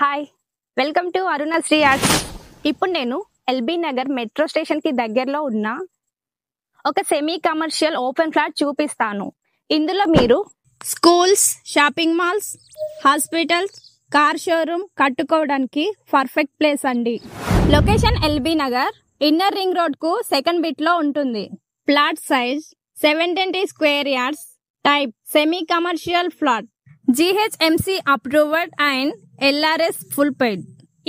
Hi welcome to Arunasri arts. ఇప్పుడు నేను LB Nagar metro station కి దగ్గరలో ఉన్న ఒక సెమీ కమర్షియల్ ఓపెన్ ఫ్లాట్ చూపిస్తాను. ఇందులో మీరు schools, shopping malls, hospitals, car showroom కట్టుకోవడానికి పర్ఫెక్ట్ ప్లేస్ అండి. Location LB Nagar, inner ring road కు సెకండ్ బిట్ లో ఉంటుంది. Flat size 720 square yards, type semi commercial flat, GHMC approved and LRS full paid.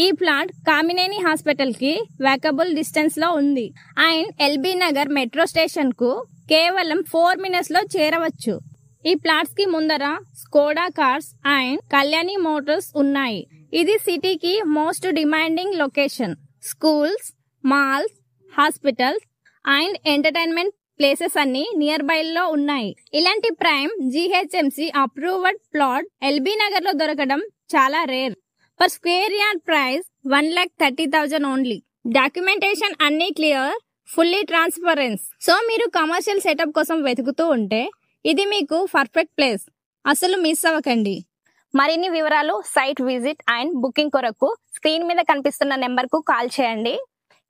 ఈ plot Kamineni hospital కి walkable distance లో ఉంది and LB Nagar metro station కు కేవలం 4 మినిట్స్ లో చేరవచ్చు. ఈ ప్లాట్స్ కి ముందర Skoda cars and Kalyani Motors ఉన్నాయి. ఇది సిటీకి most demanding location. Schools, malls, hospitals and entertainment places అన్ని నియర్ బై లో ఉన్నాయి. ఇలాంటి prime GHMC approved plot LB Nagar లో దొరకడం చాలా rare. Per square yard price 1,30,000 only. Documentation అన్ని క్లియర్, ఫుల్లీ ట్రాన్స్పరెన్స్. సో మీరు కమర్షియల్ సెటప్ కోసం వెతుకుతూ ఉంటే ఇది మీకు పర్ఫెక్ట్ ప్లేస్. అసలు మిస్ అవ్వకండి. మరిన్ని వివరాలు, సైట్ విజిట్ అండ్ బుకింగ్ కొరకు స్క్రీన్ మీద కనిపిస్తున్న నెంబర్ కు కాల్ చేయండి.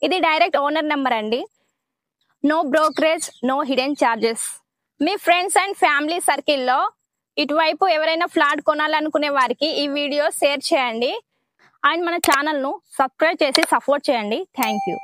ఇది డైరెక్ట్ ఓనర్ నెంబర్ అండి. No brokerage, no hidden charges. మీ ఫ్రెండ్స్ అండ్ ఫ్యామిలీ సర్కిల్లో ఇటువైపు ఎవరైనా ఫ్లాట్ కొనాలనుకునే వారికి ఈ వీడియో షేర్ చేయండి అండ్ మన ఛానల్ను సబ్స్క్రైబ్ చేసి సపోర్ట్ చేయండి. Thank you.